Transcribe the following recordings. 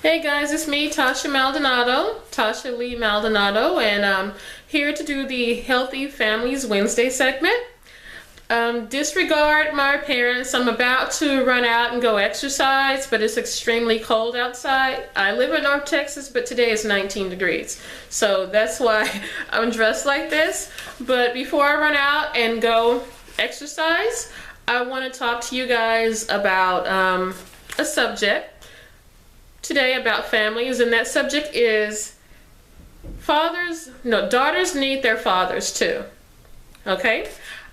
Hey guys, it's me, Tasha Maldonado, Tasha Lee Maldonado, and I'm here to do the Healthy Families Wednesday segment. Disregard my parents. I'm about to run out and go exercise, but it's extremely cold outside. I live in North Texas, but today is 19 degrees. So that's why I'm dressed like this. But before I run out and go exercise, I want to talk to you guys about a subject today about families, and that subject is daughters need their fathers too. Okay?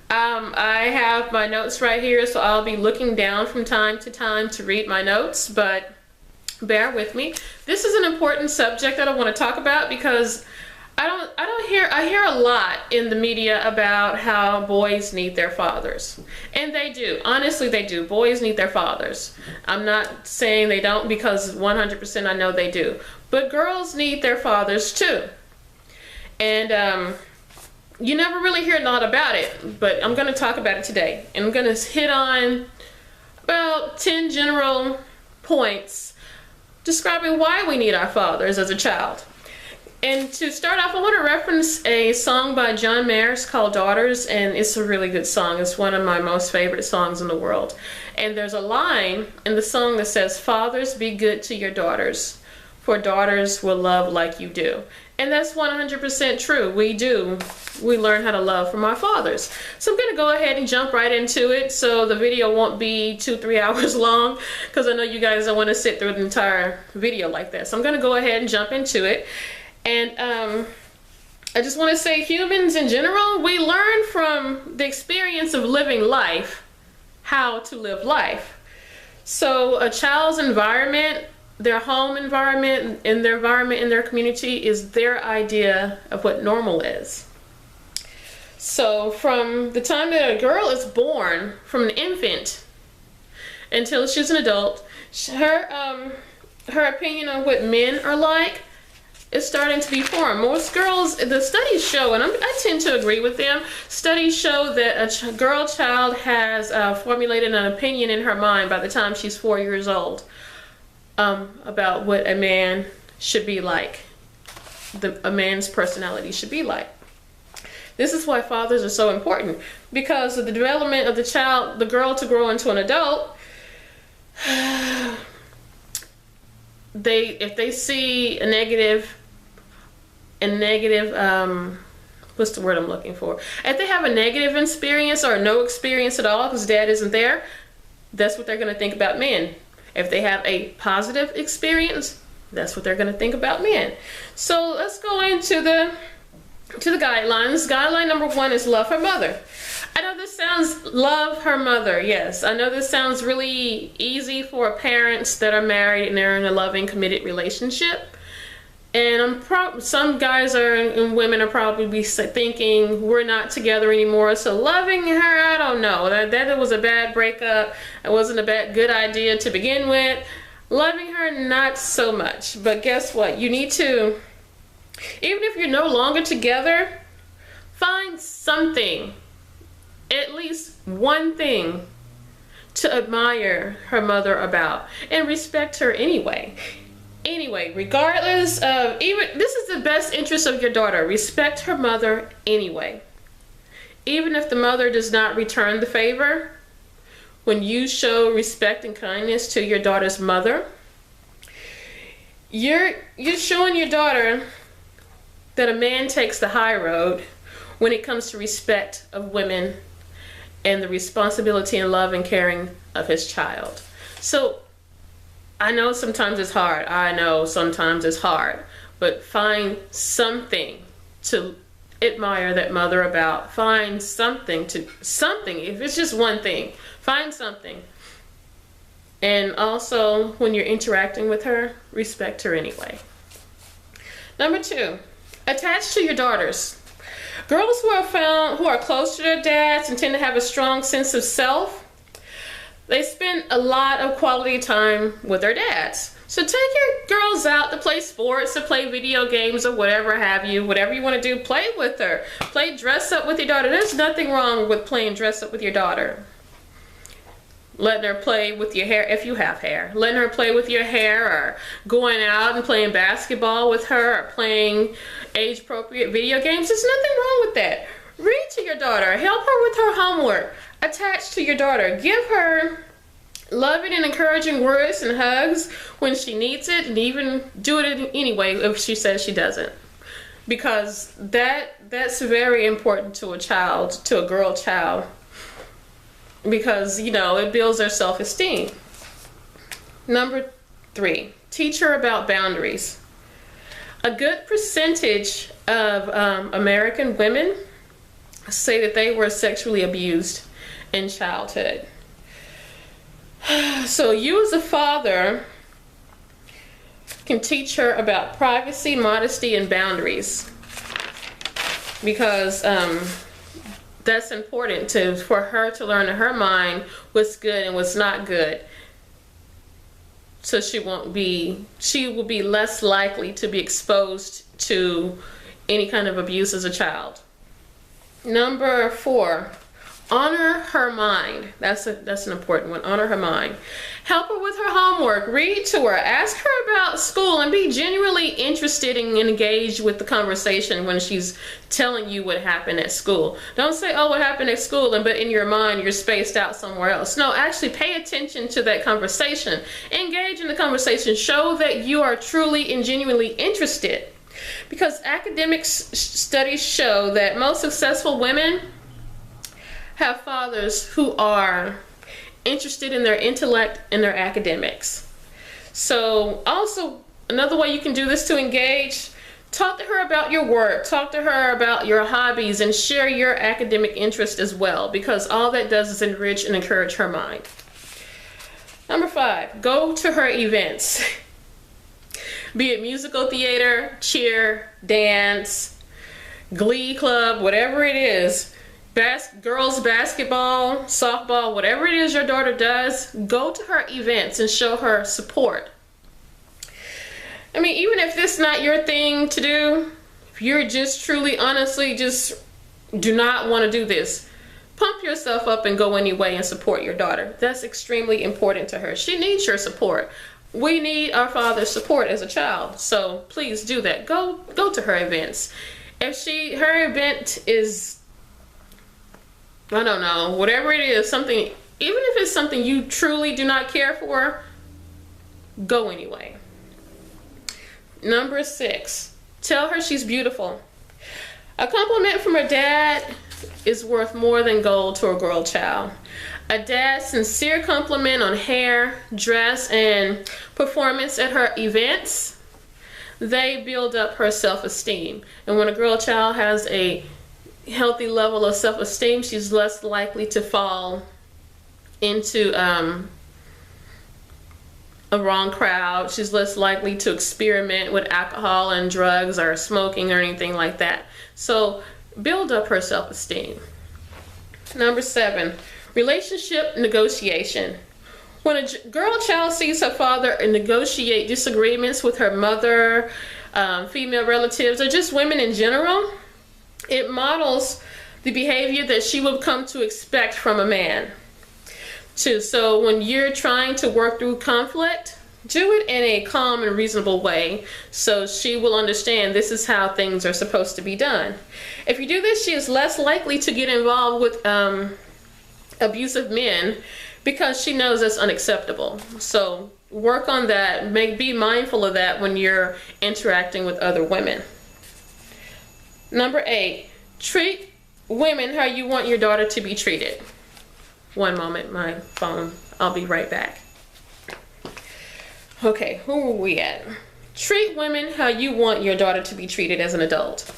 I have my notes right here, so I'll be looking down from time to time to read my notes, but bear with me. This is an important subject that I want to talk about because I hear a lot in the media about how boys need their fathers. And they do. Honestly, they do. Boys need their fathers. I'm not saying they don't, because 100% I know they do. But girls need their fathers too. And you never really hear a lot about it, but I'm going to talk about it today. And I'm going to hit on about 10 general points describing why we need our fathers as a child. And to start off, I want to reference a song by John Mayer called Daughters, and it's a really good song. It's one of my most favorite songs in the world. And there's a line in the song that says, "Fathers, be good to your daughters, for daughters will love like you do." And that's 100% true. We do. We learn how to love from our fathers. So I'm going to go ahead and jump right into it, so the video won't be 2-3 hours long, because I know you guys don't want to sit through the entire video like that. So I'm going to go ahead and jump into it. And I just want to say, humans in general, we learn from the experience of living life how to live life. So a child's environment, their home environment, and their environment in their community is their idea of what normal is. So from the time that a girl is born, from an infant until she's an adult, her opinion on what men are like is starting to be formed. Most girls, the studies show, and I tend to agree with them, studies show that a girl child has formulated an opinion in her mind by the time she's 4 years old about what a man should be like, a man's personality should be like. This is why fathers are so important, because of the development of the child, the girl to grow into an adult. If they see a negative, what's the word I'm looking for? If they have a negative experience or no experience at all because dad isn't there, that's what they're going to think about men. If they have a positive experience, that's what they're going to think about men. So let's go into the guidelines. Guideline number 1 is love her mother. I know this sounds, love her mother, yes. I know this sounds really easy for parents that are married and they're in a loving, committed relationship. And some guys and women are probably thinking, we're not together anymore, so loving her, I don't know. That was a bad breakup. It wasn't a good idea to begin with. Loving her, not so much. But guess what? You need to, even if you're no longer together, find something, at least one thing, to admire her mother about, and respect her anyway. Anyway, regardless of, this is the best interest of your daughter. Respect her mother anyway. Even if the mother does not return the favor, when you show respect and kindness to your daughter's mother, you're showing your daughter that a man takes the high road when it comes to respect of women and the responsibility and love and caring of his child. So I know sometimes it's hard. But find something to admire that mother about. Find something. If it's just one thing, find something. And also, when you're interacting with her, respect her anyway. Number 2, attach to your daughters. Girls who are close to their dads and tend to have a strong sense of self, they spend a lot of quality time with their dads. So take your girls out to play sports, to play video games, or whatever have you. Whatever you want to do, play with her. Play dress up with your daughter. There's nothing wrong with playing dress up with your daughter. letting her play with your hair, if you have hair, letting her play with your hair, or going out and playing basketball with her, or playing age appropriate video games. There's nothing wrong with that. Read to your daughter, help her with her homework, attach to your daughter, give her loving and encouraging words and hugs when she needs it, and even do it anyway if she says she doesn't. Because that's very important to a child, to a girl child. Because, you know, it builds their self-esteem. Number 3, teach her about boundaries. A good percentage of American women say that they were sexually abused in childhood. So you as a father can teach her about privacy, modesty, and boundaries. Because that's important for her to learn in her mind what's good and what's not good. So she will be less likely to be exposed to any kind of abuse as a child. Number 4, honor her mind. That's an important one. Honor her mind. Help her with her homework. Read to her. Ask her about school, and be genuinely interested and engaged with the conversation when she's telling you what happened at school. Don't say, oh, what happened at school, but in your mind you're spaced out somewhere else. No, actually pay attention to that conversation. Engage in the conversation. Show that you are truly and genuinely interested. Because academic studies show that most successful women have fathers who are interested in their intellect and their academics. So also, another way you can do this to engage, talk to her about your work, talk to her about your hobbies, and share your academic interest as well, because all that does is enrich and encourage her mind. Number 5, go to her events. Be it musical theater, cheer, dance, glee club, whatever it is, girls basketball, softball, whatever it is your daughter does, go to her events and show her support. I mean, even if this is not your thing to do, if you're just truly, honestly, just do not want to do this, pump yourself up and go anyway and support your daughter. That's extremely important to her. She needs your support. We need our father's support as a child. So please do that. Go to her events. If her event is, I don't know, whatever it is, something, even if it's something you truly do not care for, go anyway. Number 6, tell her she's beautiful. A compliment from her dad is worth more than gold to a girl child. A dad's sincere compliment on hair, dress, and performance at her events, they build up her self-esteem. And when a girl child has a healthy level of self-esteem, she's less likely to fall into a wrong crowd. She's less likely to experiment with alcohol and drugs or smoking or anything like that. So build up her self-esteem. Number 7, relationship negotiation. When a girl child sees her father negotiate disagreements with her mother, female relatives, or just women in general, it models the behavior that she would come to expect from a man. So when you're trying to work through conflict, do it in a calm and reasonable way so she will understand this is how things are supposed to be done. If you do this, she is less likely to get involved with abusive men because she knows that's unacceptable. So work on that. Be mindful of that when you're interacting with other women. Number 8, treat women how you want your daughter to be treated. One moment, my phone. I'll be right back. Okay, who are we at? Treat women how you want your daughter to be treated as an adult.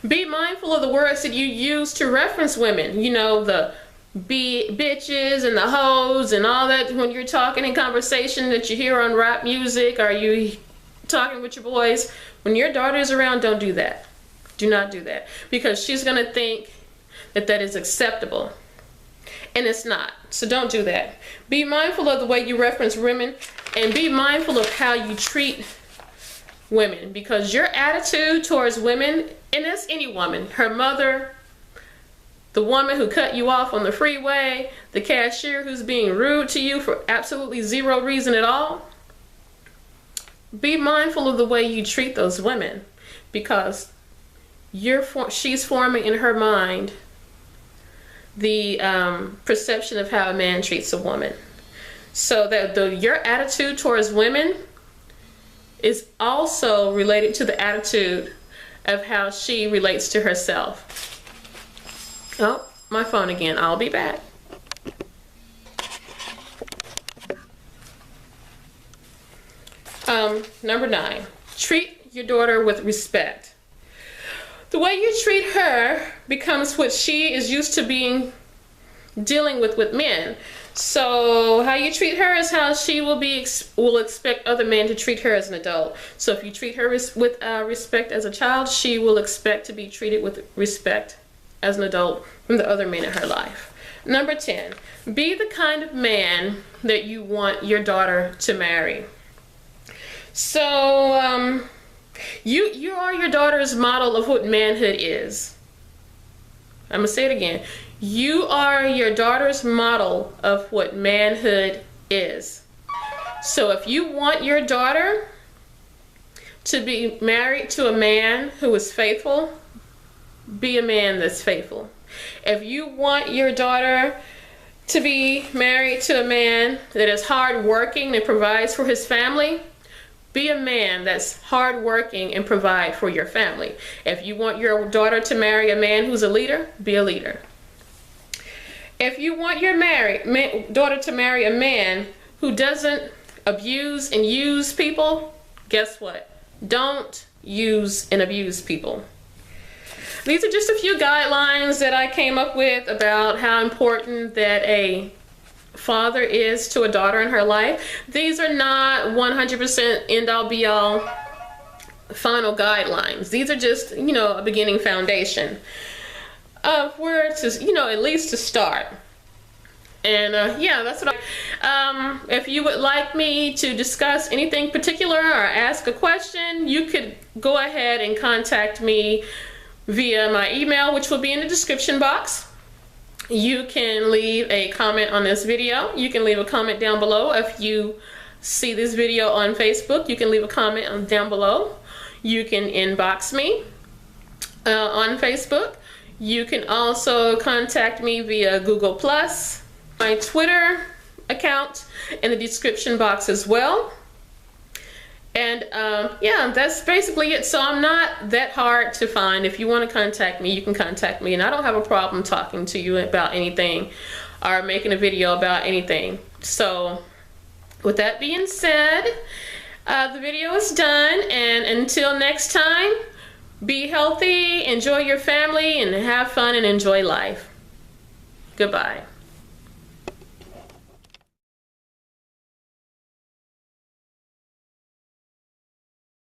Be mindful of the words that you use to reference women. You know, the bitches and the hoes and all that when you're talking in conversation that you hear on rap music, or you talking with your boys. When your daughter is around, don't do that. Do not do that, because she's going to think that that is acceptable, and it's not. So don't do that. Be mindful of the way you reference women, and be mindful of how you treat women, because your attitude towards women, and that's any woman, her mother, the woman who cut you off on the freeway, the cashier who's being rude to you for absolutely zero reason at all. Be mindful of the way you treat those women, because she's forming in her mind the perception of how a man treats a woman. So that your attitude towards women is also related to the attitude of how she relates to herself. Oh, my phone again. I'll be back. Number 9, treat your daughter with respect. The way you treat her becomes what she is used to dealing with men. So how you treat her is how she will expect other men to treat her as an adult. So if you treat her with respect as a child, she will expect to be treated with respect as an adult from the other men in her life. Number 10, be the kind of man that you want your daughter to marry. So you are your daughter's model of what manhood is. I'm gonna say it again. You are your daughter's model of what manhood is. So if you want your daughter to be married to a man who is faithful, be a man that's faithful. If you want your daughter to be married to a man that is hardworking and provides for his family, be a man that's hardworking and provide for your family. If you want your daughter to marry a man who's a leader, be a leader. If you want your daughter to marry a man who doesn't abuse and use people, guess what? Don't use and abuse people. These are just a few guidelines that I came up with about how important that a father is to a daughter in her life. These are not 100% end-all be-all final guidelines. These are just, a beginning foundation of where to, at least to start. And yeah, that's what if you would like me to discuss anything particular or ask a question, you could go ahead and contact me via my email, which will be in the description box. You can leave a comment on this video. You can leave a comment down below. If you see this video on Facebook, you can leave a comment down below. You can inbox me on Facebook. You can also contact me via Google+, my Twitter account in the description box as well. And yeah, that's basically it. So I'm not that hard to find. If you want to contact me, you can contact me, and I don't have a problem talking to you about anything or making a video about anything. So with that being said, the video is done, and until next time, be healthy, enjoy your family, and have fun and enjoy life. Goodbye.